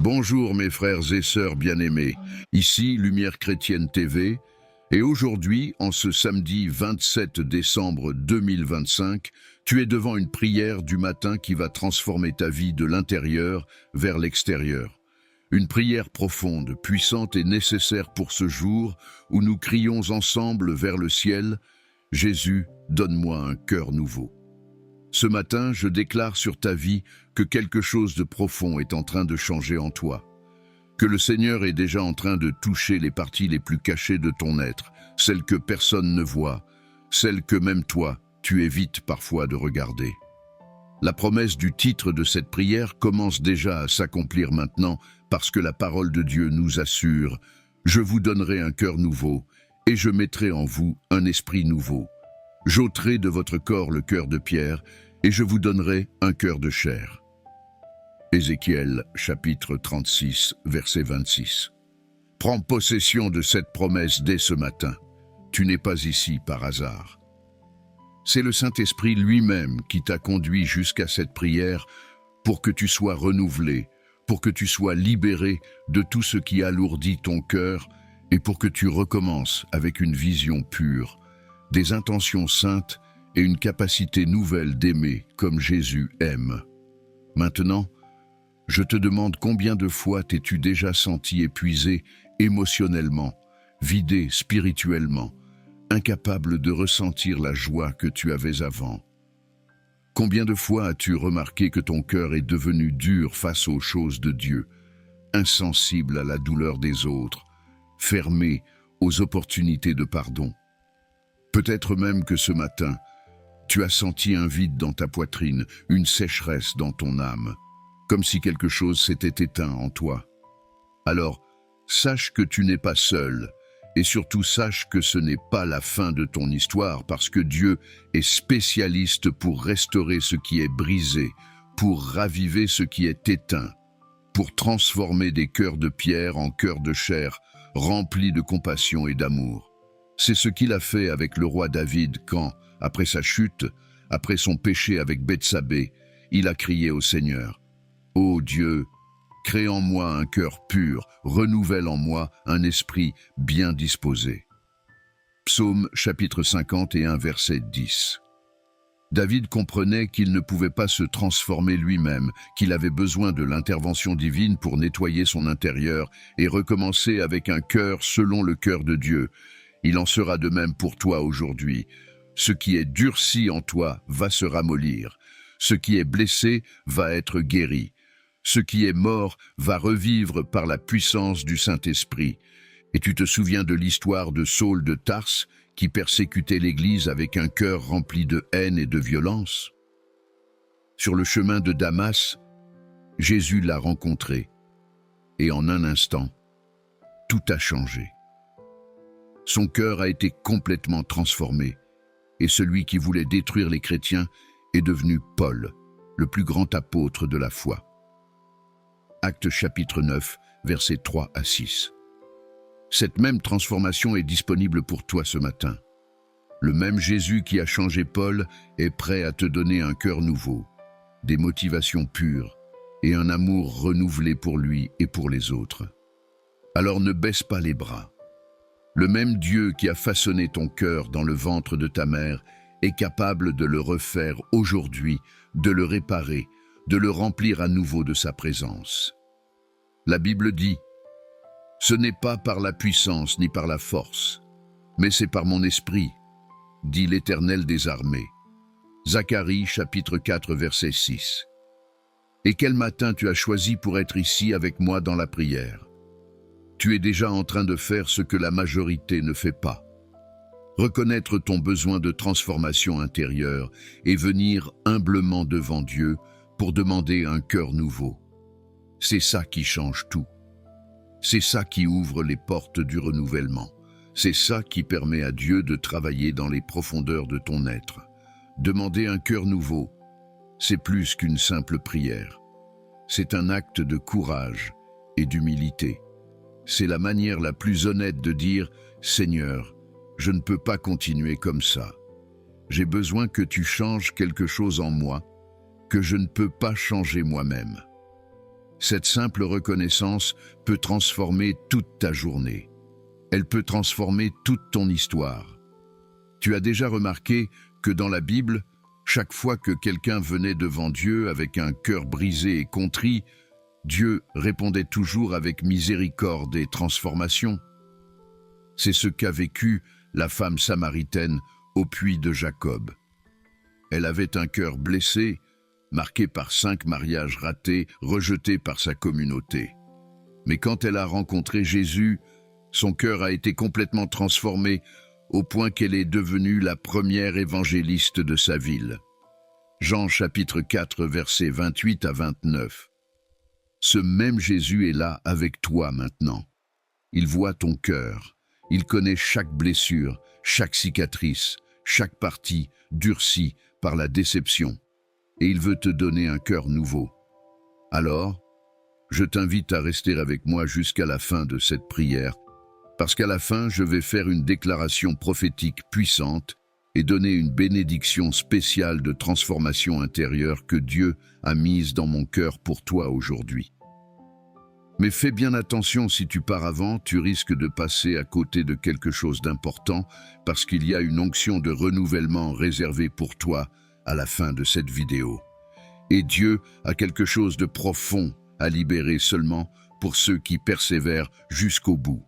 Bonjour mes frères et sœurs bien-aimés, ici Lumière Chrétienne TV, et aujourd'hui, en ce samedi 27 décembre 2025, tu es devant une prière du matin qui va transformer ta vie de l'intérieur vers l'extérieur. Une prière profonde, puissante et nécessaire pour ce jour où nous crions ensemble vers le ciel « Jésus, donne-moi un cœur nouveau ». Ce matin, je déclare sur ta vie que quelque chose de profond est en train de changer en toi, que le Seigneur est déjà en train de toucher les parties les plus cachées de ton être, celles que personne ne voit, celles que même toi, tu évites parfois de regarder. La promesse du titre de cette prière commence déjà à s'accomplir maintenant parce que la parole de Dieu nous assure « Je vous donnerai un cœur nouveau et je mettrai en vous un esprit nouveau. J'ôterai de votre corps le cœur de pierre et je vous donnerai un cœur de chair. » Ézéchiel, chapitre 36, verset 26. Prends possession de cette promesse dès ce matin. Tu n'es pas ici par hasard. C'est le Saint-Esprit lui-même qui t'a conduit jusqu'à cette prière pour que tu sois renouvelé, pour que tu sois libéré de tout ce qui alourdit ton cœur et pour que tu recommences avec une vision pure, des intentions saintes et une capacité nouvelle d'aimer comme Jésus aime. Maintenant, je te demande combien de fois t'es-tu déjà senti épuisé émotionnellement, vidé spirituellement, incapable de ressentir la joie que tu avais avant? Combien de fois as-tu remarqué que ton cœur est devenu dur face aux choses de Dieu, insensible à la douleur des autres, fermé aux opportunités de pardon? Peut-être même que ce matin, tu as senti un vide dans ta poitrine, une sécheresse dans ton âme, comme si quelque chose s'était éteint en toi. Alors, sache que tu n'es pas seul, et surtout sache que ce n'est pas la fin de ton histoire, parce que Dieu est spécialiste pour restaurer ce qui est brisé, pour raviver ce qui est éteint, pour transformer des cœurs de pierre en cœurs de chair, remplis de compassion et d'amour. C'est ce qu'il a fait avec le roi David quand, après sa chute, après son péché avec Bethsabée, il a crié au Seigneur « Ô Dieu, crée en moi un cœur pur, renouvelle en moi un esprit bien disposé. » Psaume chapitre 51, verset 10. David comprenait qu'il ne pouvait pas se transformer lui-même, qu'il avait besoin de l'intervention divine pour nettoyer son intérieur et recommencer avec un cœur selon le cœur de Dieu. Il en sera de même pour toi aujourd'hui. Ce qui est durci en toi va se ramollir. Ce qui est blessé va être guéri. Ce qui est mort va revivre par la puissance du Saint-Esprit. Et tu te souviens de l'histoire de Saul de Tarse qui persécutait l'Église avec un cœur rempli de haine et de violence? Sur le chemin de Damas, Jésus l'a rencontré. Et en un instant, tout a changé. Son cœur a été complètement transformé, et celui qui voulait détruire les chrétiens est devenu Paul, le plus grand apôtre de la foi. Actes chapitre 9, versets 3 à 6. Cette même transformation est disponible pour toi ce matin. Le même Jésus qui a changé Paul est prêt à te donner un cœur nouveau, des motivations pures et un amour renouvelé pour lui et pour les autres. Alors ne baisse pas les bras. Le même Dieu qui a façonné ton cœur dans le ventre de ta mère est capable de le refaire aujourd'hui, de le réparer, de le remplir à nouveau de sa présence. La Bible dit « Ce n'est pas par la puissance ni par la force, mais c'est par mon esprit, dit l'Éternel des armées. » Zacharie chapitre 4 verset 6. Et quel matin tu as choisi pour être ici avec moi dans la prière? Tu es déjà en train de faire ce que la majorité ne fait pas. Reconnaître ton besoin de transformation intérieure et venir humblement devant Dieu pour demander un cœur nouveau. C'est ça qui change tout. C'est ça qui ouvre les portes du renouvellement. C'est ça qui permet à Dieu de travailler dans les profondeurs de ton être. Demander un cœur nouveau, c'est plus qu'une simple prière. C'est un acte de courage et d'humilité. C'est la manière la plus honnête de dire « Seigneur, je ne peux pas continuer comme ça. J'ai besoin que tu changes quelque chose en moi que je ne peux pas changer moi-même. » Cette simple reconnaissance peut transformer toute ta journée. Elle peut transformer toute ton histoire. Tu as déjà remarqué que dans la Bible, chaque fois que quelqu'un venait devant Dieu avec un cœur brisé et contrit, Dieu répondait toujours avec miséricorde et transformation. C'est ce qu'a vécu la femme samaritaine au puits de Jacob. Elle avait un cœur blessé, marqué par 5 mariages ratés, rejeté par sa communauté. Mais quand elle a rencontré Jésus, son cœur a été complètement transformé au point qu'elle est devenue la première évangéliste de sa ville. Jean chapitre 4, versets 28 à 29. Ce même Jésus est là avec toi maintenant. Il voit ton cœur. Il connaît chaque blessure, chaque cicatrice, chaque partie durcie par la déception. Et il veut te donner un cœur nouveau. Alors, je t'invite à rester avec moi jusqu'à la fin de cette prière, parce qu'à la fin, je vais faire une déclaration prophétique puissante et donner une bénédiction spéciale de transformation intérieure que Dieu a mise dans mon cœur pour toi aujourd'hui. Mais fais bien attention, si tu pars avant, tu risques de passer à côté de quelque chose d'important parce qu'il y a une onction de renouvellement réservée pour toi à la fin de cette vidéo. Et Dieu a quelque chose de profond à libérer seulement pour ceux qui persévèrent jusqu'au bout.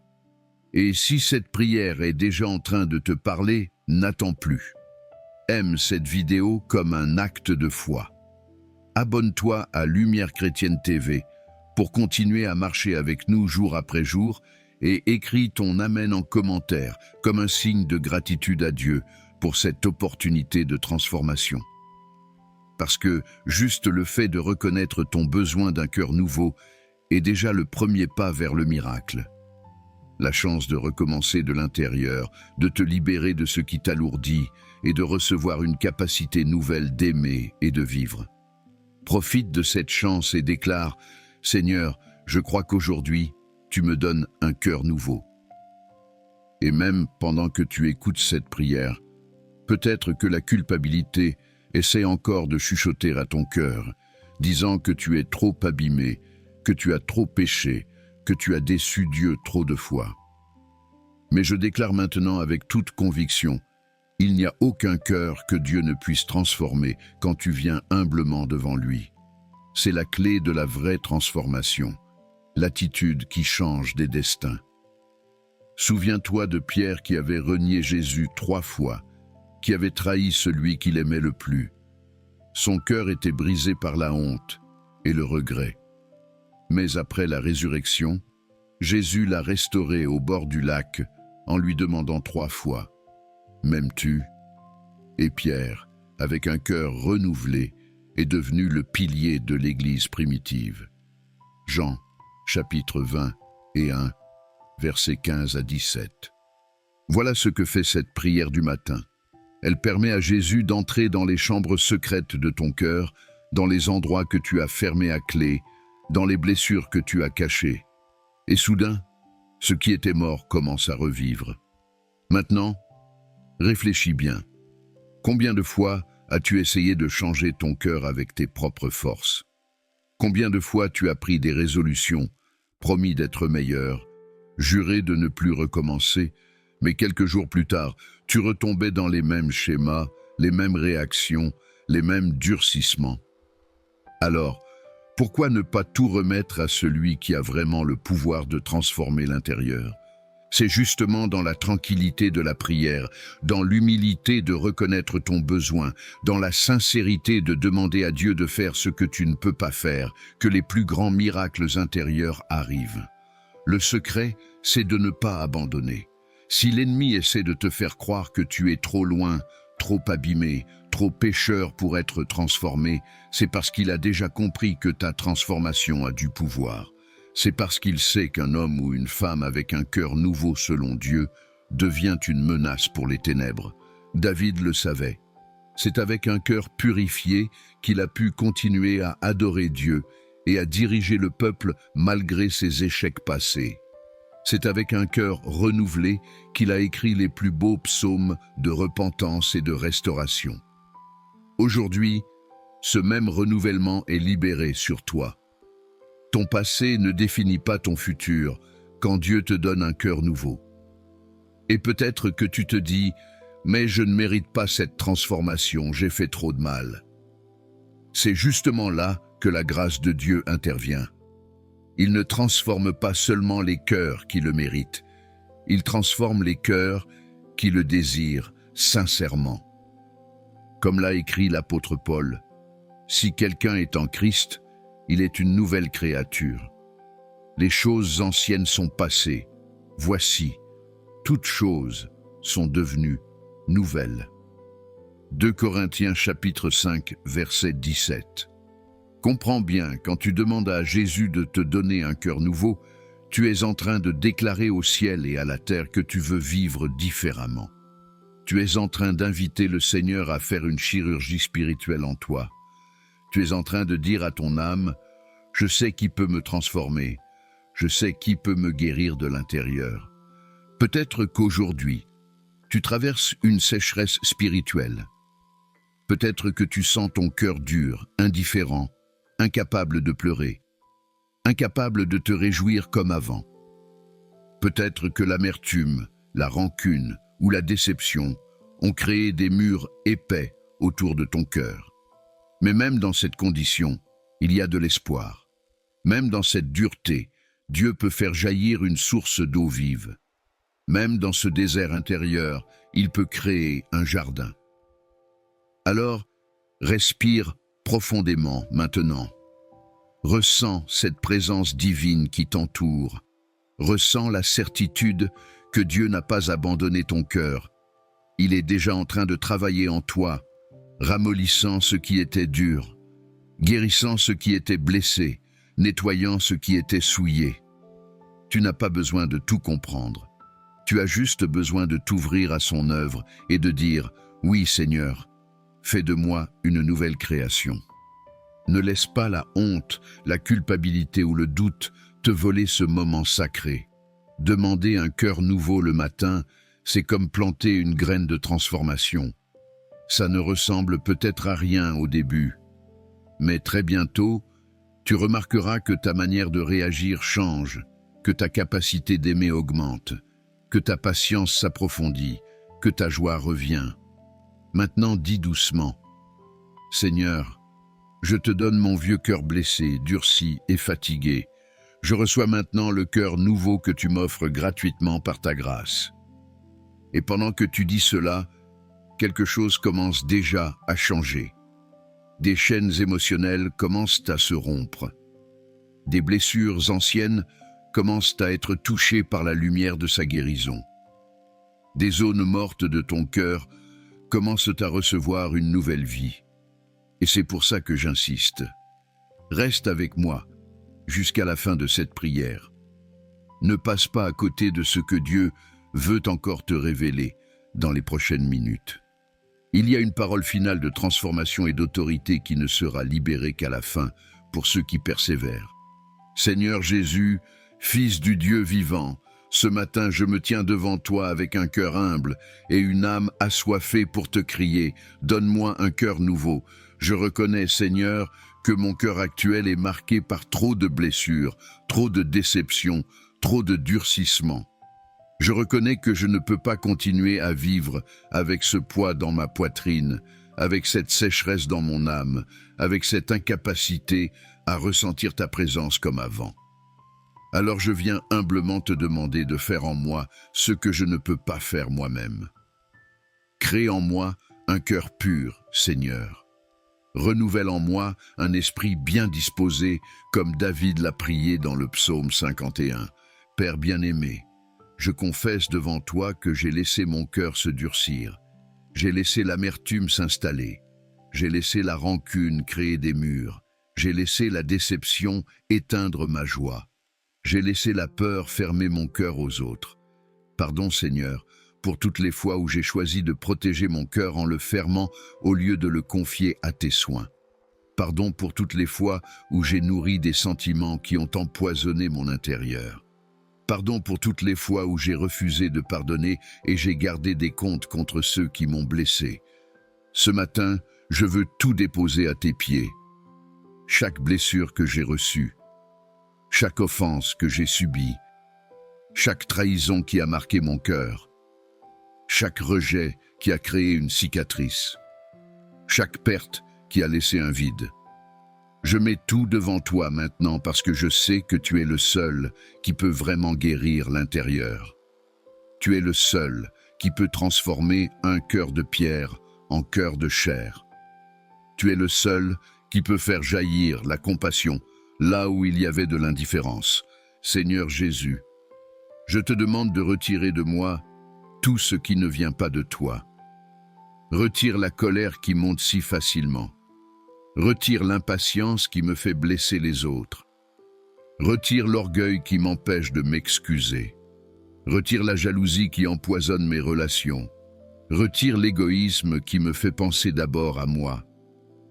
Et si cette prière est déjà en train de te parler, n'attends plus. Aime cette vidéo comme un acte de foi. Abonne-toi à Lumière Chrétienne TV pour continuer à marcher avec nous jour après jour et écris ton Amen en commentaire comme un signe de gratitude à Dieu pour cette opportunité de transformation. Parce que juste le fait de reconnaître ton besoin d'un cœur nouveau est déjà le premier pas vers le miracle. La chance de recommencer de l'intérieur, de te libérer de ce qui t'alourdit et de recevoir une capacité nouvelle d'aimer et de vivre. Profite de cette chance et déclare « Seigneur, je crois qu'aujourd'hui, tu me donnes un cœur nouveau. » Et même pendant que tu écoutes cette prière, peut-être que la culpabilité essaie encore de chuchoter à ton cœur, disant que tu es trop abîmé, que tu as trop péché, que tu as déçu Dieu trop de fois. Mais je déclare maintenant avec toute conviction, il n'y a aucun cœur que Dieu ne puisse transformer quand tu viens humblement devant lui. C'est la clé de la vraie transformation, l'attitude qui change des destins. Souviens-toi de Pierre qui avait renié Jésus 3 fois, qui avait trahi celui qu'il aimait le plus. Son cœur était brisé par la honte et le regret. Mais après la résurrection, Jésus l'a restauré au bord du lac en lui demandant 3 fois « M'aimes-tu » Et Pierre, avec un cœur renouvelé, est devenu le pilier de l'Église primitive. Jean, chapitre 20 et 1, versets 15 à 17. Voilà ce que fait cette prière du matin. Elle permet à Jésus d'entrer dans les chambres secrètes de ton cœur, dans les endroits que tu as fermés à clé, dans les blessures que tu as cachées. Et soudain, ce qui était mort commence à revivre. Maintenant, réfléchis bien. Combien de fois as-tu essayé de changer ton cœur avec tes propres forces? Combien de fois tu as pris des résolutions, promis d'être meilleur, juré de ne plus recommencer, mais quelques jours plus tard, tu retombais dans les mêmes schémas, les mêmes réactions, les mêmes durcissements? Alors, pourquoi ne pas tout remettre à celui qui a vraiment le pouvoir de transformer l'intérieur? C'est justement dans la tranquillité de la prière, dans l'humilité de reconnaître ton besoin, dans la sincérité de demander à Dieu de faire ce que tu ne peux pas faire, que les plus grands miracles intérieurs arrivent. Le secret, c'est de ne pas abandonner. Si l'ennemi essaie de te faire croire que tu es trop loin, trop abîmé, trop pécheur pour être transformé, c'est parce qu'il a déjà compris que ta transformation a du pouvoir. C'est parce qu'il sait qu'un homme ou une femme avec un cœur nouveau selon Dieu devient une menace pour les ténèbres. David le savait. C'est avec un cœur purifié qu'il a pu continuer à adorer Dieu et à diriger le peuple malgré ses échecs passés. C'est avec un cœur renouvelé qu'il a écrit les plus beaux psaumes de repentance et de restauration. Aujourd'hui, ce même renouvellement est libéré sur toi. Ton passé ne définit pas ton futur quand Dieu te donne un cœur nouveau. Et peut-être que tu te dis « Mais je ne mérite pas cette transformation, j'ai fait trop de mal ». C'est justement là que la grâce de Dieu intervient. Il ne transforme pas seulement les cœurs qui le méritent, il transforme les cœurs qui le désirent sincèrement. Comme l'a écrit l'apôtre Paul, « Si quelqu'un est en Christ, il est une nouvelle créature. Les choses anciennes sont passées. Voici, toutes choses sont devenues nouvelles. » 2 Corinthiens chapitre 5, verset 17. Comprends bien, quand tu demandes à Jésus de te donner un cœur nouveau, tu es en train de déclarer au ciel et à la terre que tu veux vivre différemment. Tu es en train d'inviter le Seigneur à faire une chirurgie spirituelle en toi. Tu es en train de dire à ton âme, « Je sais qui peut me transformer, je sais qui peut me guérir de l'intérieur. » Peut-être qu'aujourd'hui, tu traverses une sécheresse spirituelle. Peut-être que tu sens ton cœur dur, indifférent, incapable de pleurer, incapable de te réjouir comme avant. Peut-être que l'amertume, la rancune ou la déception ont créé des murs épais autour de ton cœur. Mais même dans cette condition, il y a de l'espoir. Même dans cette dureté, Dieu peut faire jaillir une source d'eau vive. Même dans ce désert intérieur, il peut créer un jardin. Alors, respire profondément maintenant. Ressens cette présence divine qui t'entoure. Ressens la certitude que Dieu n'a pas abandonné ton cœur. Il est déjà en train de travailler en toi, ramollissant ce qui était dur, guérissant ce qui était blessé, nettoyant ce qui était souillé. Tu n'as pas besoin de tout comprendre. Tu as juste besoin de t'ouvrir à son œuvre et de dire « Oui, Seigneur, fais de moi une nouvelle création ». Ne laisse pas la honte, la culpabilité ou le doute te voler ce moment sacré. Demander un cœur nouveau le matin, c'est comme planter une graine de transformation. Ça ne ressemble peut-être à rien au début, mais très bientôt, tu remarqueras que ta manière de réagir change, que ta capacité d'aimer augmente, que ta patience s'approfondit, que ta joie revient. Maintenant, dis doucement, « Seigneur, je te donne mon vieux cœur blessé, durci et fatigué. Je reçois maintenant le cœur nouveau que tu m'offres gratuitement par ta grâce. » Et pendant que tu dis cela, quelque chose commence déjà à changer. Des chaînes émotionnelles commencent à se rompre. Des blessures anciennes commencent à être touchées par la lumière de sa guérison. Des zones mortes de ton cœur commencent à recevoir une nouvelle vie. Et c'est pour ça que j'insiste. Reste avec moi jusqu'à la fin de cette prière. Ne passe pas à côté de ce que Dieu veut encore te révéler dans les prochaines minutes. Il y a une parole finale de transformation et d'autorité qui ne sera libérée qu'à la fin pour ceux qui persévèrent. Seigneur Jésus, Fils du Dieu vivant, ce matin je me tiens devant toi avec un cœur humble et une âme assoiffée pour te crier, donne-moi un cœur nouveau. Je reconnais, Seigneur, que mon cœur actuel est marqué par trop de blessures, trop de déceptions, trop de durcissement. Je reconnais que je ne peux pas continuer à vivre avec ce poids dans ma poitrine, avec cette sécheresse dans mon âme, avec cette incapacité à ressentir ta présence comme avant. Alors je viens humblement te demander de faire en moi ce que je ne peux pas faire moi-même. Crée en moi un cœur pur, Seigneur. Renouvelle en moi un esprit bien disposé, comme David l'a prié dans le psaume 51. Père bien-aimé, je confesse devant toi que j'ai laissé mon cœur se durcir. J'ai laissé l'amertume s'installer. J'ai laissé la rancune créer des murs. J'ai laissé la déception éteindre ma joie. J'ai laissé la peur fermer mon cœur aux autres. Pardon, Seigneur, pour toutes les fois où j'ai choisi de protéger mon cœur en le fermant au lieu de le confier à tes soins. Pardon pour toutes les fois où j'ai nourri des sentiments qui ont empoisonné mon intérieur. Pardon pour toutes les fois où j'ai refusé de pardonner et j'ai gardé des comptes contre ceux qui m'ont blessé. Ce matin, je veux tout déposer à tes pieds. Chaque blessure que j'ai reçue, chaque offense que j'ai subie, chaque trahison qui a marqué mon cœur, chaque rejet qui a créé une cicatrice, chaque perte qui a laissé un vide. Je mets tout devant toi maintenant parce que je sais que tu es le seul qui peut vraiment guérir l'intérieur. Tu es le seul qui peut transformer un cœur de pierre en cœur de chair. Tu es le seul qui peut faire jaillir la compassion là où il y avait de l'indifférence. Seigneur Jésus, je te demande de retirer de moi tout ce qui ne vient pas de toi. Retire la colère qui monte si facilement. Retire l'impatience qui me fait blesser les autres. Retire l'orgueil qui m'empêche de m'excuser. Retire la jalousie qui empoisonne mes relations. Retire l'égoïsme qui me fait penser d'abord à moi.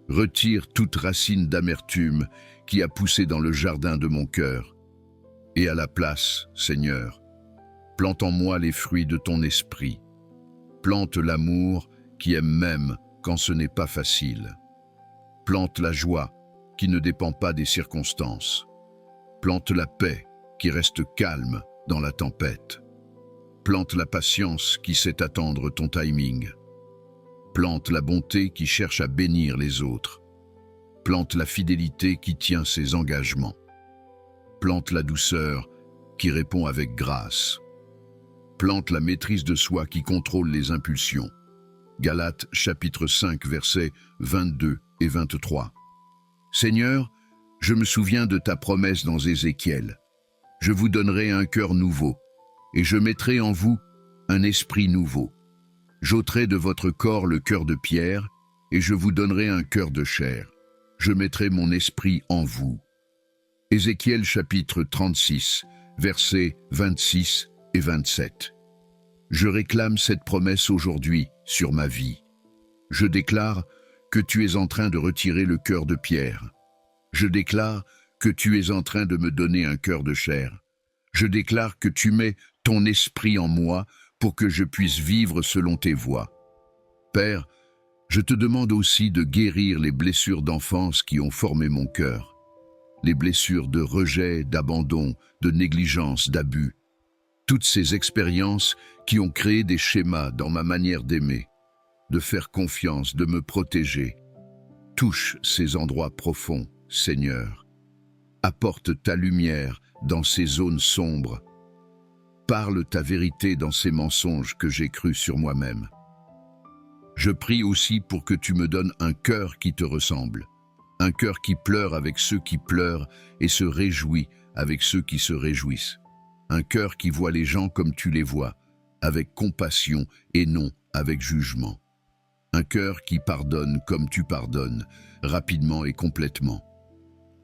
Retire toute racine d'amertume qui a poussé dans le jardin de mon cœur. Et à la place, Seigneur, plante en moi les fruits de ton esprit. Plante l'amour qui aime même quand ce n'est pas facile. Plante la joie qui ne dépend pas des circonstances. Plante la paix qui reste calme dans la tempête. Plante la patience qui sait attendre ton timing. Plante la bonté qui cherche à bénir les autres. Plante la fidélité qui tient ses engagements. Plante la douceur qui répond avec grâce. Plante la maîtrise de soi qui contrôle les impulsions. Galates chapitre 5 versets 22 et 23. Seigneur, je me souviens de ta promesse dans Ézéchiel. Je vous donnerai un cœur nouveau, et je mettrai en vous un esprit nouveau. J'ôterai de votre corps le cœur de pierre, et je vous donnerai un cœur de chair. Je mettrai mon esprit en vous. Ézéchiel chapitre 36, versets 26 et 27. Je réclame cette promesse aujourd'hui sur ma vie. Je déclare que tu es en train de retirer le cœur de pierre. Je déclare que tu es en train de me donner un cœur de chair. Je déclare que tu mets ton esprit en moi pour que je puisse vivre selon tes voies. Père, je te demande aussi de guérir les blessures d'enfance qui ont formé mon cœur. Les blessures de rejet, d'abandon, de négligence, d'abus. Toutes ces expériences qui ont créé des schémas dans ma manière d'aimer, de faire confiance, de me protéger. Touche ces endroits profonds, Seigneur. Apporte ta lumière dans ces zones sombres. Parle ta vérité dans ces mensonges que j'ai crus sur moi-même. Je prie aussi pour que tu me donnes un cœur qui te ressemble, un cœur qui pleure avec ceux qui pleurent et se réjouit avec ceux qui se réjouissent, un cœur qui voit les gens comme tu les vois, avec compassion et non avec jugement, un cœur qui pardonne comme tu pardonnes, rapidement et complètement,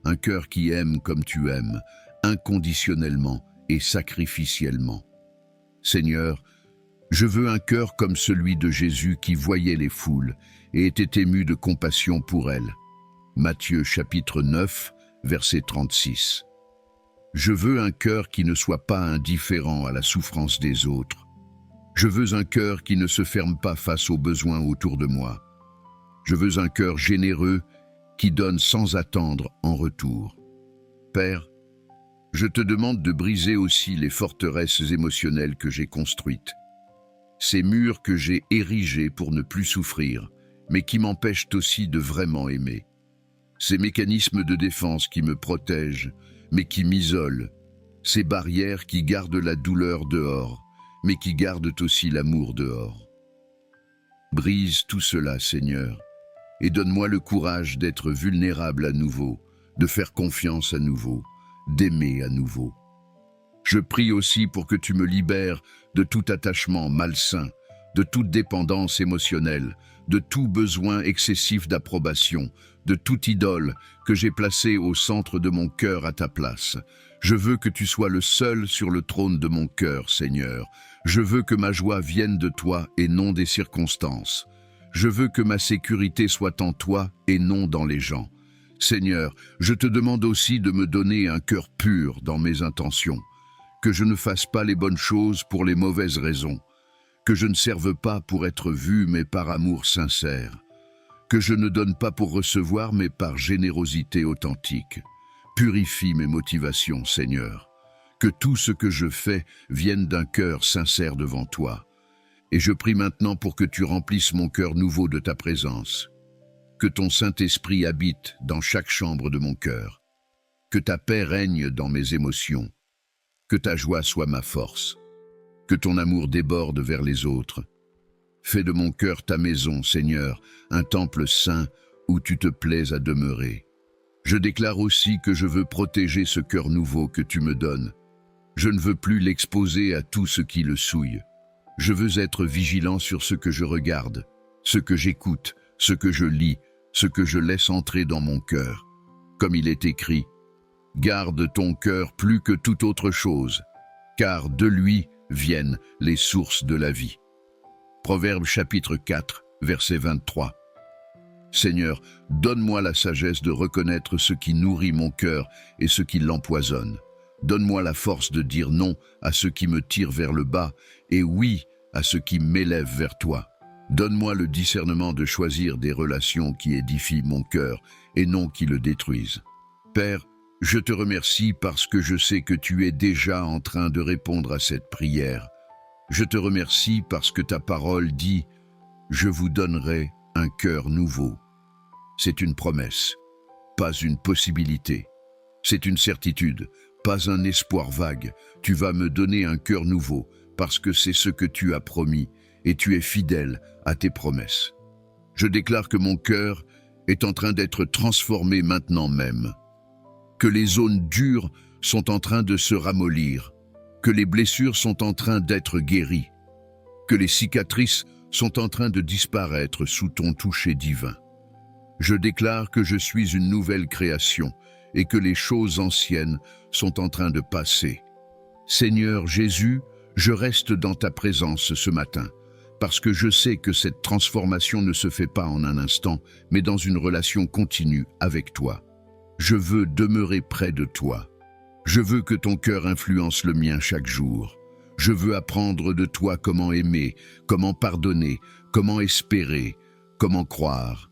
un cœur qui aime comme tu aimes, inconditionnellement et sacrificiellement. Seigneur, je veux un cœur comme celui de Jésus qui voyait les foules et était ému de compassion pour elles. Matthieu chapitre 9, verset 36. Je veux un cœur qui ne soit pas indifférent à la souffrance des autres. Je veux un cœur qui ne se ferme pas face aux besoins autour de moi. Je veux un cœur généreux qui donne sans attendre en retour. Père, je te demande de briser aussi les forteresses émotionnelles que j'ai construites. Ces murs que j'ai érigés pour ne plus souffrir, mais qui m'empêchent aussi de vraiment aimer. Ces mécanismes de défense qui me protègent, mais qui m'isolent. Ces barrières qui gardent la douleur dehors, mais qui gardent aussi l'amour dehors. Brise tout cela, Seigneur, et donne-moi le courage d'être vulnérable à nouveau, de faire confiance à nouveau, d'aimer à nouveau. Je prie aussi pour que tu me libères de tout attachement malsain, de toute dépendance émotionnelle, de tout besoin excessif d'approbation, de toute idole que j'ai placée au centre de mon cœur à ta place. Je veux que tu sois le seul sur le trône de mon cœur, Seigneur. Je veux que ma joie vienne de toi et non des circonstances. Je veux que ma sécurité soit en toi et non dans les gens. Seigneur, je te demande aussi de me donner un cœur pur dans mes intentions, que je ne fasse pas les bonnes choses pour les mauvaises raisons, que je ne serve pas pour être vu mais par amour sincère, que je ne donne pas pour recevoir mais par générosité authentique. Purifie mes motivations, Seigneur. Que tout ce que je fais vienne d'un cœur sincère devant toi. Et je prie maintenant pour que tu remplisses mon cœur nouveau de ta présence. Que ton Saint-Esprit habite dans chaque chambre de mon cœur. Que ta paix règne dans mes émotions. Que ta joie soit ma force. Que ton amour déborde vers les autres. Fais de mon cœur ta maison, Seigneur, un temple saint où tu te plais à demeurer. Je déclare aussi que je veux protéger ce cœur nouveau que tu me donnes. Je ne veux plus l'exposer à tout ce qui le souille. Je veux être vigilant sur ce que je regarde, ce que j'écoute, ce que je lis, ce que je laisse entrer dans mon cœur. Comme il est écrit, « Garde ton cœur plus que toute autre chose, car de lui viennent les sources de la vie. » Proverbe chapitre 4, verset 23. Seigneur, donne-moi la sagesse de reconnaître ce qui nourrit mon cœur et ce qui l'empoisonne. Donne-moi la force de dire non à ce qui me tire vers le bas et oui à ce qui m'élève vers toi. Donne-moi le discernement de choisir des relations qui édifient mon cœur et non qui le détruisent. Père, je te remercie parce que je sais que tu es déjà en train de répondre à cette prière. Je te remercie parce que ta parole dit « Je vous donnerai un cœur nouveau ». C'est une promesse, pas une possibilité. C'est une certitude, pas un espoir vague. Tu vas me donner un cœur nouveau parce que c'est ce que tu as promis et tu es fidèle à tes promesses. Je déclare que mon cœur est en train d'être transformé maintenant même, que les zones dures sont en train de se ramollir, que les blessures sont en train d'être guéries, que les cicatrices sont en train de disparaître sous ton toucher divin. Je déclare que je suis une nouvelle création et que les choses anciennes sont en train de passer. Seigneur Jésus, je reste dans ta présence ce matin, parce que je sais que cette transformation ne se fait pas en un instant, mais dans une relation continue avec toi. Je veux demeurer près de toi. Je veux que ton cœur influence le mien chaque jour. Je veux apprendre de toi comment aimer, comment pardonner, comment espérer, comment croire.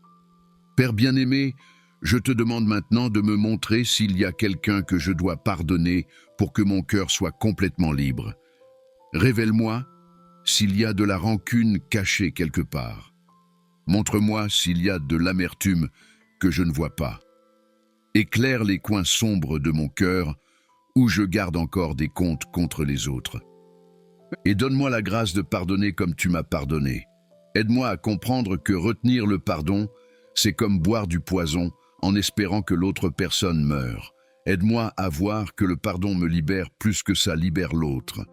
Père bien-aimé, je te demande maintenant de me montrer s'il y a quelqu'un que je dois pardonner pour que mon cœur soit complètement libre. Révèle-moi s'il y a de la rancune cachée quelque part. Montre-moi s'il y a de l'amertume que je ne vois pas. Éclaire les coins sombres de mon cœur où je garde encore des comptes contre les autres. Et donne-moi la grâce de pardonner comme tu m'as pardonné. Aide-moi à comprendre que retenir le pardon, c'est comme boire du poison en espérant que l'autre personne meure. Aide-moi à voir que le pardon me libère plus que ça libère l'autre.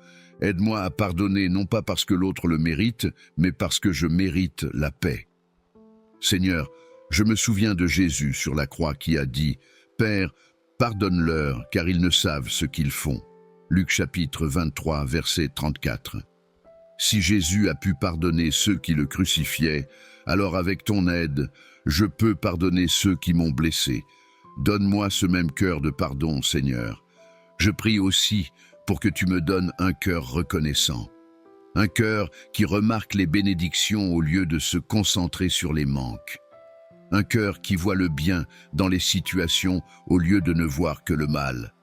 Aide-moi à pardonner non pas parce que l'autre le mérite, mais parce que je mérite la paix. Seigneur, je me souviens de Jésus sur la croix qui a dit « Père, pardonne-leur, car ils ne savent ce qu'ils font. » Luc chapitre 23, verset 34. Si Jésus a pu pardonner ceux qui le crucifiaient, alors avec ton aide, je peux pardonner ceux qui m'ont blessé. Donne-moi ce même cœur de pardon, Seigneur. Je prie aussi pour que tu me donnes un cœur reconnaissant. Un cœur qui remarque les bénédictions au lieu de se concentrer sur les manques. Un cœur qui voit le bien dans les situations au lieu de ne voir que le mal.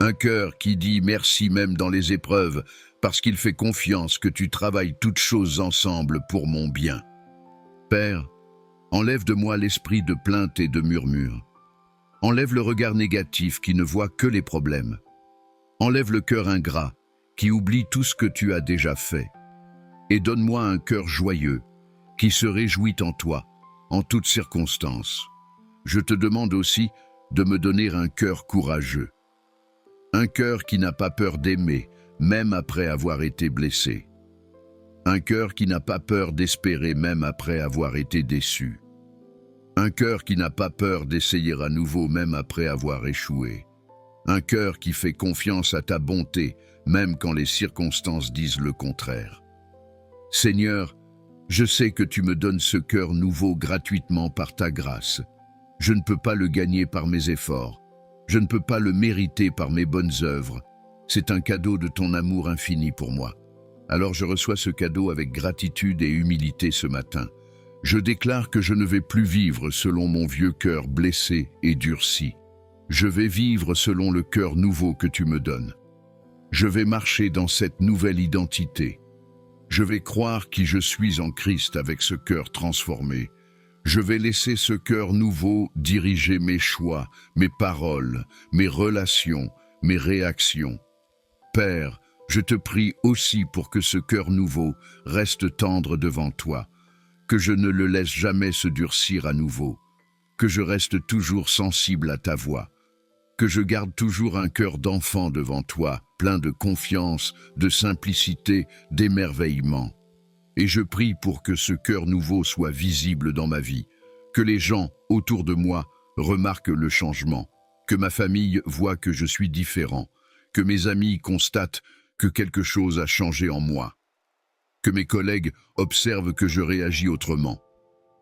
Un cœur qui dit merci même dans les épreuves parce qu'il fait confiance que tu travailles toutes choses ensemble pour mon bien. Père, enlève de moi l'esprit de plainte et de murmure. Enlève le regard négatif qui ne voit que les problèmes. Enlève le cœur ingrat qui oublie tout ce que tu as déjà fait. Et donne-moi un cœur joyeux qui se réjouit en toi, en toutes circonstances. Je te demande aussi de me donner un cœur courageux. Un cœur qui n'a pas peur d'aimer, même après avoir été blessé. Un cœur qui n'a pas peur d'espérer, même après avoir été déçu. Un cœur qui n'a pas peur d'essayer à nouveau, même après avoir échoué. Un cœur qui fait confiance à ta bonté, même quand les circonstances disent le contraire. Seigneur, je sais que tu me donnes ce cœur nouveau gratuitement par ta grâce. Je ne peux pas le gagner par mes efforts. Je ne peux pas le mériter par mes bonnes œuvres. C'est un cadeau de ton amour infini pour moi. Alors je reçois ce cadeau avec gratitude et humilité ce matin. Je déclare que je ne vais plus vivre selon mon vieux cœur blessé et durci. Je vais vivre selon le cœur nouveau que tu me donnes. Je vais marcher dans cette nouvelle identité. Je vais croire qui je suis en Christ avec ce cœur transformé. Je vais laisser ce cœur nouveau diriger mes choix, mes paroles, mes relations, mes réactions. Père, je te prie aussi pour que ce cœur nouveau reste tendre devant toi, que je ne le laisse jamais se durcir à nouveau, que je reste toujours sensible à ta voix, que je garde toujours un cœur d'enfant devant toi, plein de confiance, de simplicité, d'émerveillement. Et je prie pour que ce cœur nouveau soit visible dans ma vie, que les gens autour de moi remarquent le changement, que ma famille voit que je suis différent, que mes amis constatent que quelque chose a changé en moi, que mes collègues observent que je réagis autrement,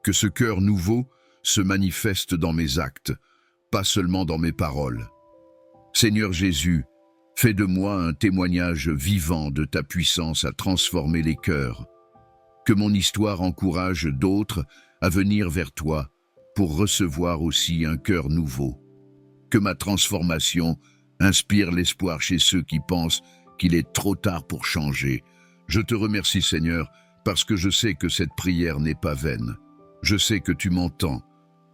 que ce cœur nouveau se manifeste dans mes actes, pas seulement dans mes paroles. Seigneur Jésus, fais de moi un témoignage vivant de ta puissance à transformer les cœurs. Que mon histoire encourage d'autres à venir vers toi pour recevoir aussi un cœur nouveau. Que ma transformation inspire l'espoir chez ceux qui pensent qu'il est trop tard pour changer. Je te remercie Seigneur parce que je sais que cette prière n'est pas vaine. Je sais que tu m'entends.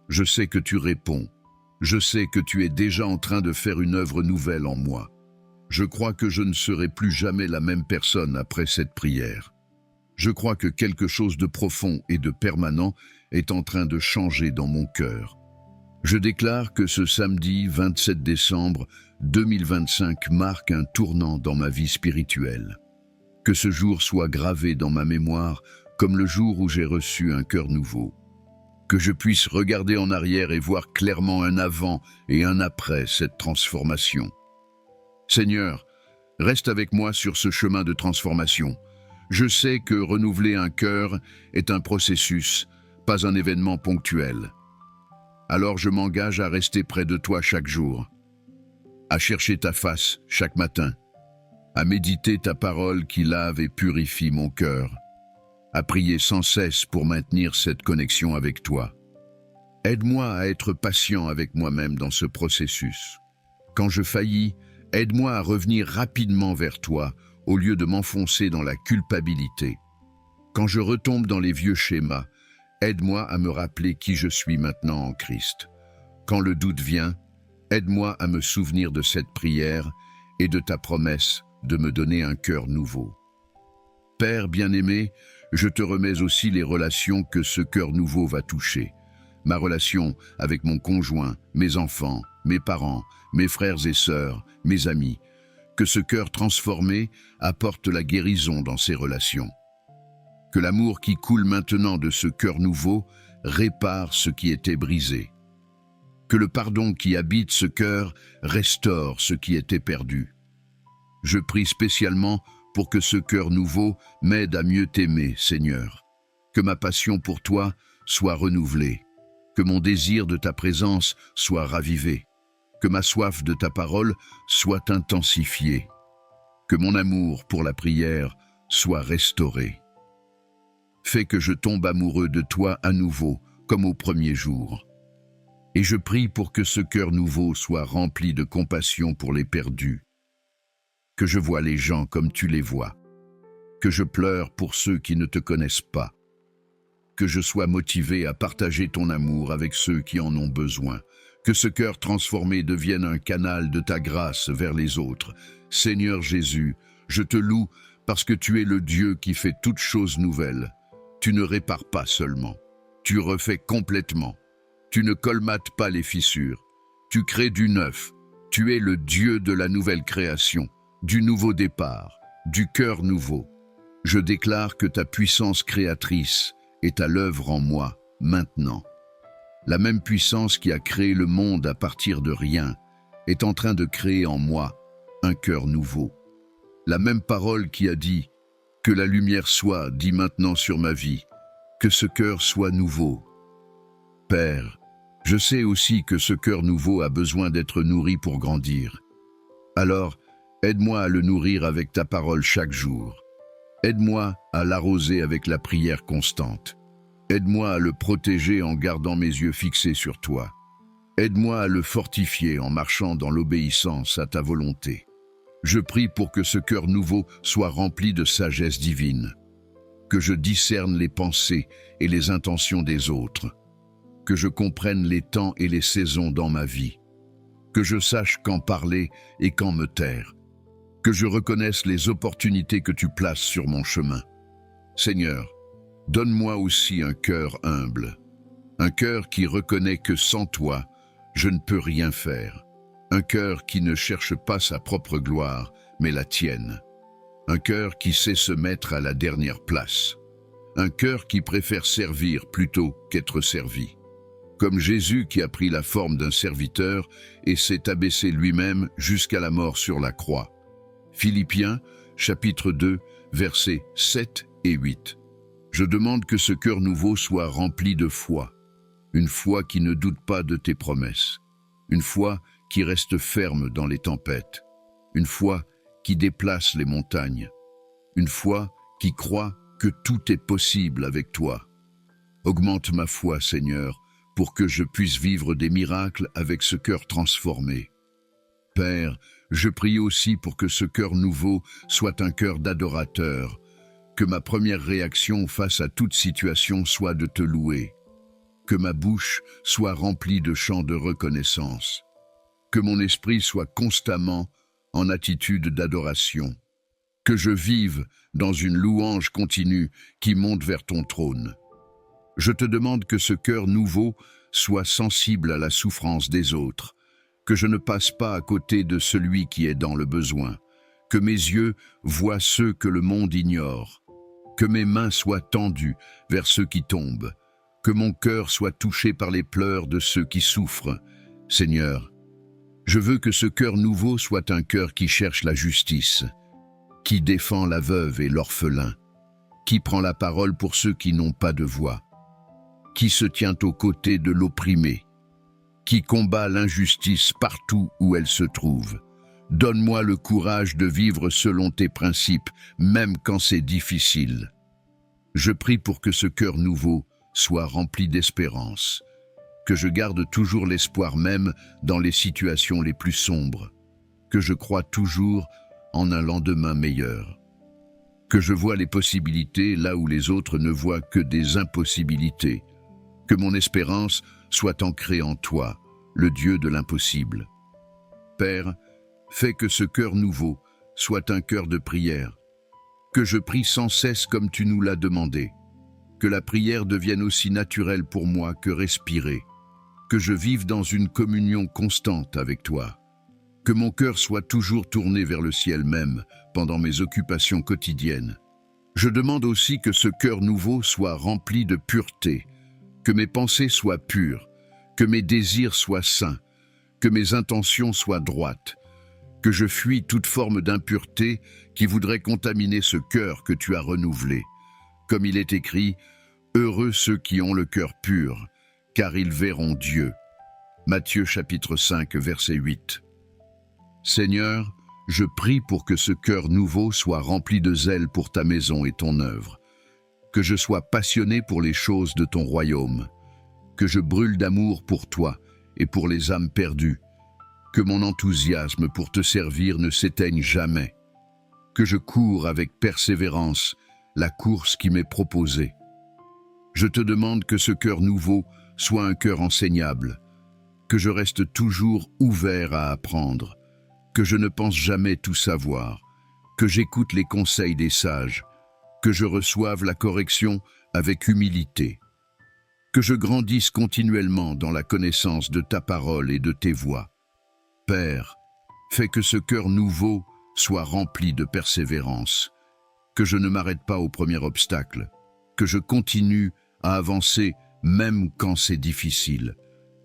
Je sais que tu réponds. Je sais que tu es déjà en train de faire une œuvre nouvelle en moi. Je crois que je ne serai plus jamais la même personne après cette prière. Je crois que quelque chose de profond et de permanent est en train de changer dans mon cœur. Je déclare que ce samedi 27 décembre 2025 marque un tournant dans ma vie spirituelle. Que ce jour soit gravé dans ma mémoire comme le jour où j'ai reçu un cœur nouveau. Que je puisse regarder en arrière et voir clairement un avant et un après cette transformation. Seigneur, reste avec moi sur ce chemin de transformation. Je sais que renouveler un cœur est un processus, pas un événement ponctuel. Alors je m'engage à rester près de toi chaque jour, à chercher ta face chaque matin, à méditer ta parole qui lave et purifie mon cœur, à prier sans cesse pour maintenir cette connexion avec toi. Aide-moi à être patient avec moi-même dans ce processus. Quand je faillis, aide-moi à revenir rapidement vers toi au lieu de m'enfoncer dans la culpabilité. Quand je retombe dans les vieux schémas, aide-moi à me rappeler qui je suis maintenant en Christ. Quand le doute vient, aide-moi à me souvenir de cette prière et de ta promesse de me donner un cœur nouveau. Père bien-aimé, je te remets aussi les relations que ce cœur nouveau va toucher. Ma relation avec mon conjoint, mes enfants, mes parents, mes frères et sœurs, mes amis. Que ce cœur transformé apporte la guérison dans ces relations. Que l'amour qui coule maintenant de ce cœur nouveau répare ce qui était brisé. Que le pardon qui habite ce cœur restaure ce qui était perdu. Je prie spécialement pour que ce cœur nouveau m'aide à mieux t'aimer, Seigneur. Que ma passion pour toi soit renouvelée. Que mon désir de ta présence soit ravivé. Que ma soif de ta parole soit intensifiée. Que mon amour pour la prière soit restauré. Fais que je tombe amoureux de toi à nouveau, comme au premier jour. Et je prie pour que ce cœur nouveau soit rempli de compassion pour les perdus. Que je voie les gens comme tu les vois. Que je pleure pour ceux qui ne te connaissent pas. Que je sois motivé à partager ton amour avec ceux qui en ont besoin. Que ce cœur transformé devienne un canal de ta grâce vers les autres. Seigneur Jésus, je te loue parce que tu es le Dieu qui fait toutes choses nouvelles. Tu ne répares pas seulement, tu refais complètement. Tu ne colmates pas les fissures, tu crées du neuf. Tu es le Dieu de la nouvelle création, du nouveau départ, du cœur nouveau. Je déclare que ta puissance créatrice est à l'œuvre en moi, maintenant. La même puissance qui a créé le monde à partir de rien est en train de créer en moi un cœur nouveau. La même parole qui a dit « Que la lumière soit » dit maintenant sur ma vie « Que ce cœur soit nouveau ». Père, je sais aussi que ce cœur nouveau a besoin d'être nourri pour grandir. Alors, aide-moi à le nourrir avec ta parole chaque jour. Aide-moi à l'arroser avec la prière constante. Aide-moi à le protéger en gardant mes yeux fixés sur toi. Aide-moi à le fortifier en marchant dans l'obéissance à ta volonté. Je prie pour que ce cœur nouveau soit rempli de sagesse divine, que je discerne les pensées et les intentions des autres, que je comprenne les temps et les saisons dans ma vie, que je sache quand parler et quand me taire, que je reconnaisse les opportunités que tu places sur mon chemin. Seigneur, donne-moi aussi un cœur humble, un cœur qui reconnaît que sans toi, je ne peux rien faire, un cœur qui ne cherche pas sa propre gloire, mais la tienne, un cœur qui sait se mettre à la dernière place, un cœur qui préfère servir plutôt qu'être servi, comme Jésus qui a pris la forme d'un serviteur et s'est abaissé lui-même jusqu'à la mort sur la croix. Philippiens, chapitre 2, versets 7 et 8. Je demande que ce cœur nouveau soit rempli de foi, une foi qui ne doute pas de tes promesses, une foi qui reste ferme dans les tempêtes, une foi qui déplace les montagnes, une foi qui croit que tout est possible avec toi. Augmente ma foi, Seigneur, pour que je puisse vivre des miracles avec ce cœur transformé. Père, je prie aussi pour que ce cœur nouveau soit un cœur d'adorateur, que ma première réaction face à toute situation soit de te louer, que ma bouche soit remplie de chants de reconnaissance, que mon esprit soit constamment en attitude d'adoration, que je vive dans une louange continue qui monte vers ton trône. Je te demande que ce cœur nouveau soit sensible à la souffrance des autres, que je ne passe pas à côté de celui qui est dans le besoin, que mes yeux voient ceux que le monde ignore, que mes mains soient tendues vers ceux qui tombent, que mon cœur soit touché par les pleurs de ceux qui souffrent. Seigneur, je veux que ce cœur nouveau soit un cœur qui cherche la justice, qui défend la veuve et l'orphelin, qui prend la parole pour ceux qui n'ont pas de voix, qui se tient aux côtés de l'opprimé, qui combat l'injustice partout où elle se trouve. Donne-moi le courage de vivre selon tes principes, même quand c'est difficile. Je prie pour que ce cœur nouveau soit rempli d'espérance, que je garde toujours l'espoir même dans les situations les plus sombres, que je croie toujours en un lendemain meilleur, que je vois les possibilités là où les autres ne voient que des impossibilités, que mon espérance soit ancrée en toi, le Dieu de l'impossible. Père, fais que ce cœur nouveau soit un cœur de prière, que je prie sans cesse comme tu nous l'as demandé, que la prière devienne aussi naturelle pour moi que respirer, que je vive dans une communion constante avec toi, que mon cœur soit toujours tourné vers le ciel même pendant mes occupations quotidiennes. Je demande aussi que ce cœur nouveau soit rempli de pureté, que mes pensées soient pures, que mes désirs soient saints, que mes intentions soient droites, que je fuis toute forme d'impureté qui voudrait contaminer ce cœur que tu as renouvelé. Comme il est écrit, « Heureux ceux qui ont le cœur pur, car ils verront Dieu. » Matthieu chapitre 5, verset 8. Seigneur, je prie pour que ce cœur nouveau soit rempli de zèle pour ta maison et ton œuvre, que je sois passionné pour les choses de ton royaume, que je brûle d'amour pour toi et pour les âmes perdues, que mon enthousiasme pour te servir ne s'éteigne jamais, que je cours avec persévérance la course qui m'est proposée. Je te demande que ce cœur nouveau soit un cœur enseignable, que je reste toujours ouvert à apprendre, que je ne pense jamais tout savoir, que j'écoute les conseils des sages, que je reçoive la correction avec humilité, que je grandisse continuellement dans la connaissance de ta parole et de tes voies. Père, fais que ce cœur nouveau soit rempli de persévérance, que je ne m'arrête pas au premier obstacle, que je continue à avancer même quand c'est difficile,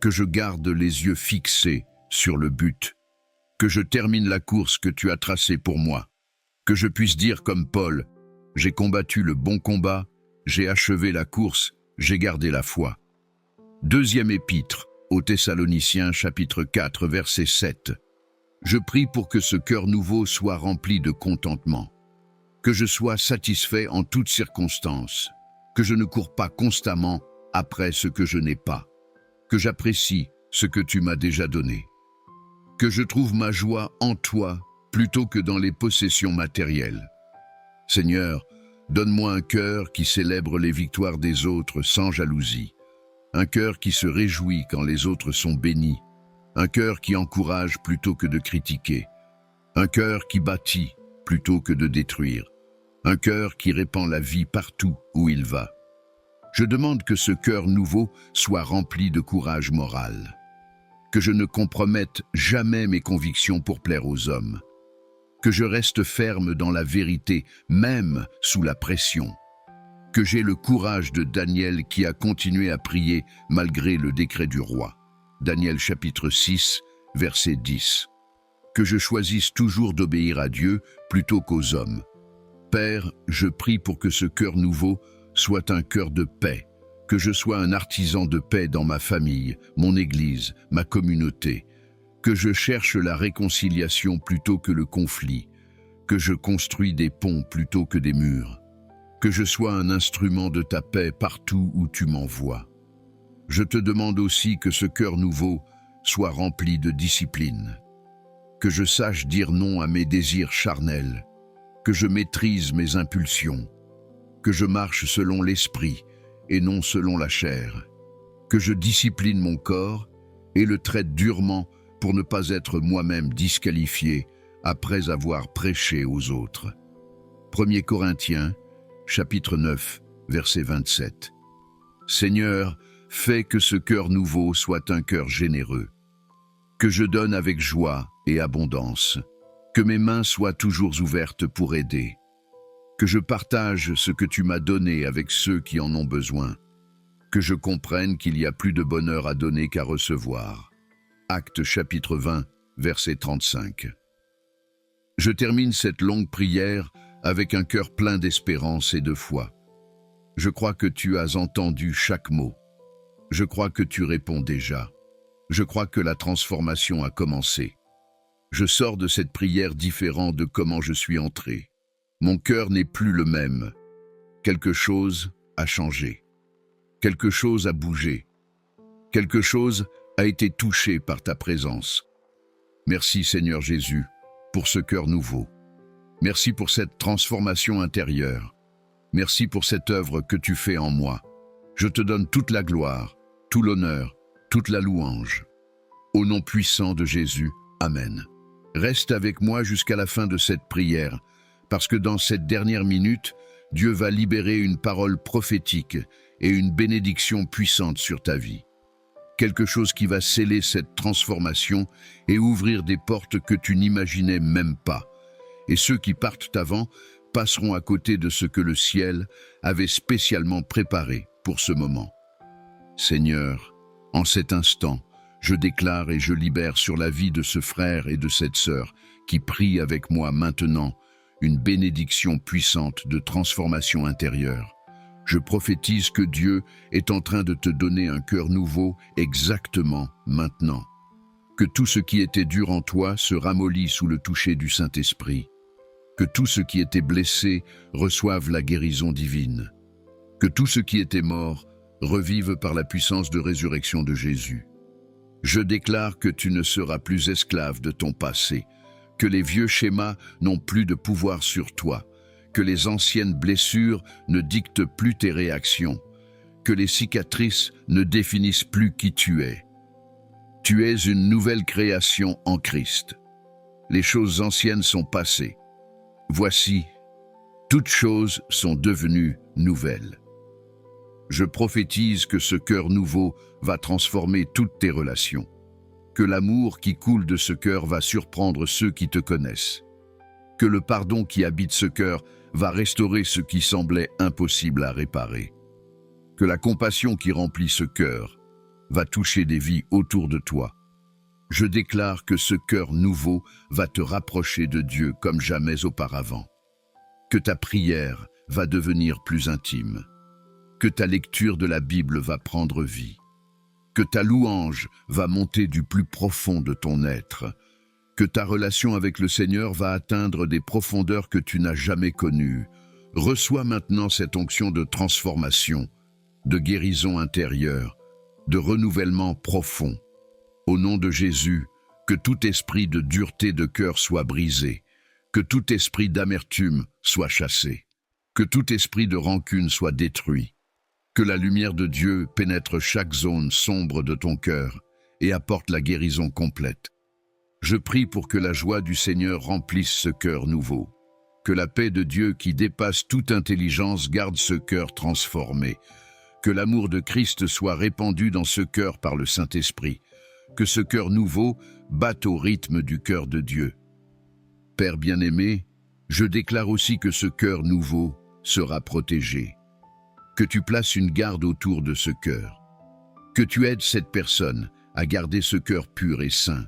que je garde les yeux fixés sur le but, que je termine la course que tu as tracée pour moi, que je puisse dire comme Paul, « J'ai combattu le bon combat, j'ai achevé la course, j'ai gardé la foi. » Deuxième épître aux Thessaloniciens chapitre 4 verset 7. Je prie pour que ce cœur nouveau soit rempli de contentement, que je sois satisfait en toutes circonstances, que je ne cours pas constamment après ce que je n'ai pas, que j'apprécie ce que tu m'as déjà donné. Que je trouve ma joie en toi plutôt que dans les possessions matérielles. Seigneur, donne-moi un cœur qui célèbre les victoires des autres sans jalousie, un cœur qui se réjouit quand les autres sont bénis, un cœur qui encourage plutôt que de critiquer, un cœur qui bâtit plutôt que de détruire, un cœur qui répand la vie partout où il va. Je demande que ce cœur nouveau soit rempli de courage moral, que je ne compromette jamais mes convictions pour plaire aux hommes, que je reste ferme dans la vérité, même sous la pression, que j'ai le courage de Daniel qui a continué à prier malgré le décret du roi. Daniel chapitre 6, verset 10. Que je choisisse toujours d'obéir à Dieu plutôt qu'aux hommes. Père, je prie pour que ce cœur nouveau soit un cœur de paix, que je sois un artisan de paix dans ma famille, mon église, ma communauté, que je cherche la réconciliation plutôt que le conflit, que je construis des ponts plutôt que des murs, que je sois un instrument de ta paix partout où tu m'envoies. Je te demande aussi que ce cœur nouveau soit rempli de discipline, que je sache dire non à mes désirs charnels, que je maîtrise mes impulsions, que je marche selon l'esprit et non selon la chair, que je discipline mon corps et le traite durement pour ne pas être moi-même disqualifié après avoir prêché aux autres. 1 Corinthiens, chapitre 9, verset 27. Seigneur, fais que ce cœur nouveau soit un cœur généreux, que je donne avec joie et abondance, que mes mains soient toujours ouvertes pour aider, que je partage ce que tu m'as donné avec ceux qui en ont besoin, que je comprenne qu'il y a plus de bonheur à donner qu'à recevoir. Actes chapitre 20, verset 35. Je termine cette longue prière avec un cœur plein d'espérance et de foi. Je crois que tu as entendu chaque mot. Je crois que tu réponds déjà. Je crois que la transformation a commencé. Je sors de cette prière différent de comment je suis entré. Mon cœur n'est plus le même. Quelque chose a changé. Quelque chose a bougé. Quelque chose a été touché par ta présence. Merci Seigneur Jésus pour ce cœur nouveau. Merci pour cette transformation intérieure. Merci pour cette œuvre que tu fais en moi. Je te donne toute la gloire, tout l'honneur, toute la louange. Au nom puissant de Jésus, Amen. Reste avec moi jusqu'à la fin de cette prière, parce que dans cette dernière minute, Dieu va libérer une parole prophétique et une bénédiction puissante sur ta vie. Quelque chose qui va sceller cette transformation et ouvrir des portes que tu n'imaginais même pas. Et ceux qui partent avant passeront à côté de ce que le ciel avait spécialement préparé pour ce moment. Seigneur, en cet instant, je déclare et je libère sur la vie de ce frère et de cette sœur qui prient avec moi maintenant une bénédiction puissante de transformation intérieure. Je prophétise que Dieu est en train de te donner un cœur nouveau exactement maintenant. Que tout ce qui était dur en toi se ramollit sous le toucher du Saint-Esprit. Que tout ce qui était blessé reçoive la guérison divine. Que tout ce qui était mort revive par la puissance de résurrection de Jésus. Je déclare que tu ne seras plus esclave de ton passé, que les vieux schémas n'ont plus de pouvoir sur toi, que les anciennes blessures ne dictent plus tes réactions, que les cicatrices ne définissent plus qui tu es. Tu es une nouvelle création en Christ. Les choses anciennes sont passées. Voici, toutes choses sont devenues nouvelles. Je prophétise que ce cœur nouveau va transformer toutes tes relations, que l'amour qui coule de ce cœur va surprendre ceux qui te connaissent, que le pardon qui habite ce cœur va restaurer ce qui semblait impossible à réparer, que la compassion qui remplit ce cœur va toucher des vies autour de toi. Je déclare que ce cœur nouveau va te rapprocher de Dieu comme jamais auparavant, que ta prière va devenir plus intime, que ta lecture de la Bible va prendre vie, que ta louange va monter du plus profond de ton être, que ta relation avec le Seigneur va atteindre des profondeurs que tu n'as jamais connues. Reçois maintenant cette onction de transformation, de guérison intérieure, de renouvellement profond. Au nom de Jésus, que tout esprit de dureté de cœur soit brisé, que tout esprit d'amertume soit chassé, que tout esprit de rancune soit détruit, que la lumière de Dieu pénètre chaque zone sombre de ton cœur et apporte la guérison complète. Je prie pour que la joie du Seigneur remplisse ce cœur nouveau, que la paix de Dieu qui dépasse toute intelligence garde ce cœur transformé, que l'amour de Christ soit répandu dans ce cœur par le Saint-Esprit, que ce cœur nouveau batte au rythme du cœur de Dieu. Père bien-aimé, je déclare aussi que ce cœur nouveau sera protégé, que tu places une garde autour de ce cœur, que tu aides cette personne à garder ce cœur pur et saint,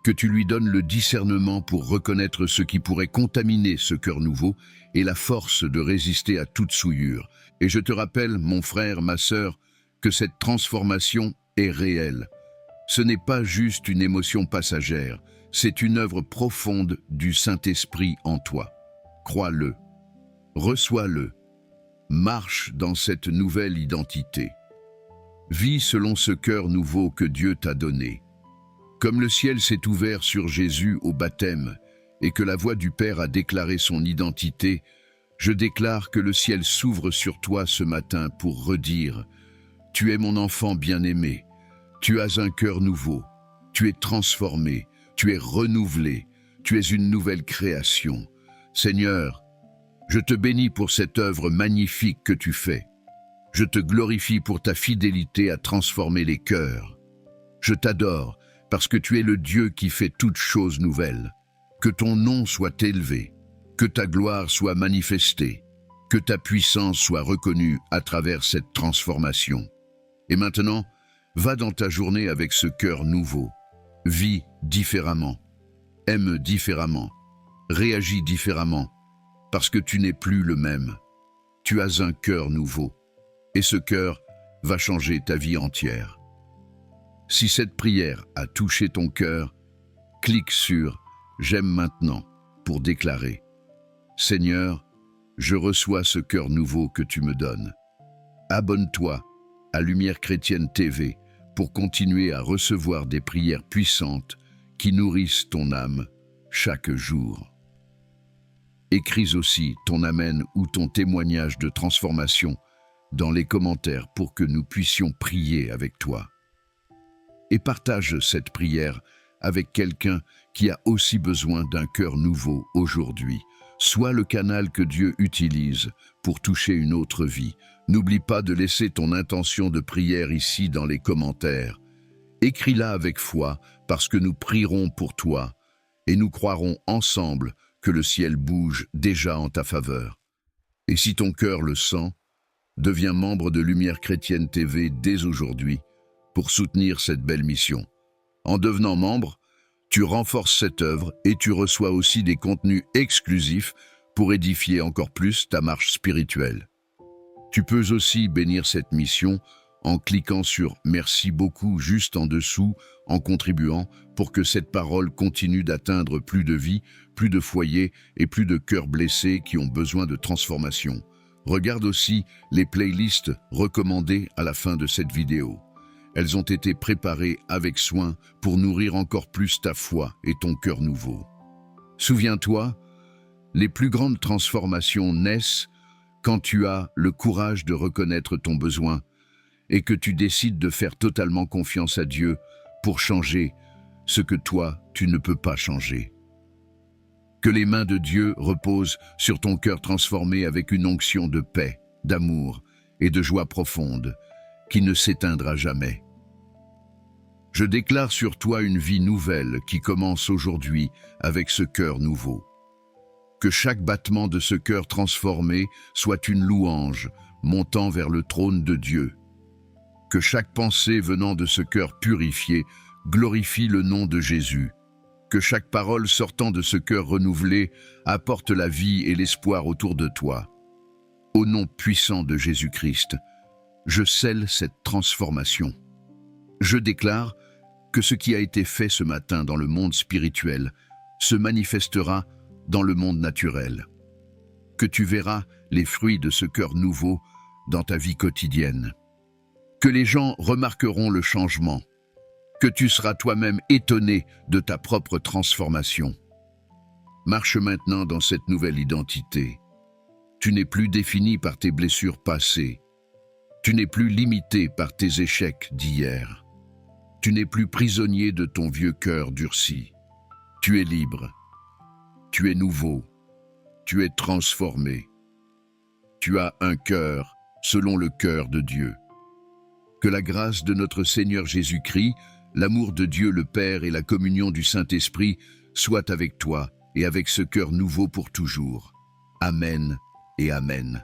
que tu lui donnes le discernement pour reconnaître ce qui pourrait contaminer ce cœur nouveau et la force de résister à toute souillure. Et je te rappelle, mon frère, ma sœur, que cette transformation est réelle. Ce n'est pas juste une émotion passagère, c'est une œuvre profonde du Saint-Esprit en toi. Crois-le, reçois-le, marche dans cette nouvelle identité. Vis selon ce cœur nouveau que Dieu t'a donné. Comme le ciel s'est ouvert sur Jésus au baptême et que la voix du Père a déclaré son identité, je déclare que le ciel s'ouvre sur toi ce matin pour redire « Tu es mon enfant bien-aimé, tu as un cœur nouveau, tu es transformé, tu es renouvelé, tu es une nouvelle création. Seigneur, je te bénis pour cette œuvre magnifique que tu fais. Je te glorifie pour ta fidélité à transformer les cœurs. Je t'adore parce que tu es le Dieu qui fait toutes choses nouvelles. Que ton nom soit élevé, que ta gloire soit manifestée, que ta puissance soit reconnue à travers cette transformation. Et maintenant, va dans ta journée avec ce cœur nouveau. Vis différemment, aime différemment, réagis différemment, parce que tu n'es plus le même. Tu as un cœur nouveau, et ce cœur va changer ta vie entière. Si cette prière a touché ton cœur, clique sur « J'aime maintenant » pour déclarer « Seigneur, je reçois ce cœur nouveau que tu me donnes. » Abonne-toi à Lumière Chrétienne TV pour continuer à recevoir des prières puissantes qui nourrissent ton âme chaque jour. Écris aussi ton Amen ou ton témoignage de transformation dans les commentaires pour que nous puissions prier avec toi. Et partage cette prière avec quelqu'un qui a aussi besoin d'un cœur nouveau aujourd'hui. Sois le canal que Dieu utilise pour toucher une autre vie. N'oublie pas de laisser ton intention de prière ici dans les commentaires. Écris-la avec foi parce que nous prierons pour toi et nous croirons ensemble que le ciel bouge déjà en ta faveur. Et si ton cœur le sent, deviens membre de Lumière Chrétienne TV dès aujourd'hui pour soutenir cette belle mission. En devenant membre, tu renforces cette œuvre et tu reçois aussi des contenus exclusifs pour édifier encore plus ta marche spirituelle. Tu peux aussi bénir cette mission en cliquant sur « Merci beaucoup » juste en dessous, en contribuant pour que cette parole continue d'atteindre plus de vies, plus de foyers et plus de cœurs blessés qui ont besoin de transformation. Regarde aussi les playlists recommandées à la fin de cette vidéo. Elles ont été préparées avec soin pour nourrir encore plus ta foi et ton cœur nouveau. Souviens-toi, les plus grandes transformations naissent quand tu as le courage de reconnaître ton besoin et que tu décides de faire totalement confiance à Dieu pour changer ce que toi, tu ne peux pas changer. Que les mains de Dieu reposent sur ton cœur transformé avec une onction de paix, d'amour et de joie profonde qui ne s'éteindra jamais. Je déclare sur toi une vie nouvelle qui commence aujourd'hui avec ce cœur nouveau. Que chaque battement de ce cœur transformé soit une louange montant vers le trône de Dieu. Que chaque pensée venant de ce cœur purifié glorifie le nom de Jésus. Que chaque parole sortant de ce cœur renouvelé apporte la vie et l'espoir autour de toi. Au nom puissant de Jésus-Christ, je scelle cette transformation. Je déclare que ce qui a été fait ce matin dans le monde spirituel se manifestera dans le monde naturel. Que tu verras les fruits de ce cœur nouveau dans ta vie quotidienne. Que les gens remarqueront le changement. que tu seras toi-même étonné de ta propre transformation. Marche maintenant dans cette nouvelle identité. Tu n'es plus défini par tes blessures passées. Tu n'es plus limité par tes échecs d'hier. Tu n'es plus prisonnier de ton vieux cœur durci. Tu es libre. Tu es nouveau. Tu es transformé. Tu as un cœur selon le cœur de Dieu. Que la grâce de notre Seigneur Jésus-Christ, l'amour de Dieu le Père et la communion du Saint-Esprit soient avec toi et avec ce cœur nouveau pour toujours. Amen et Amen.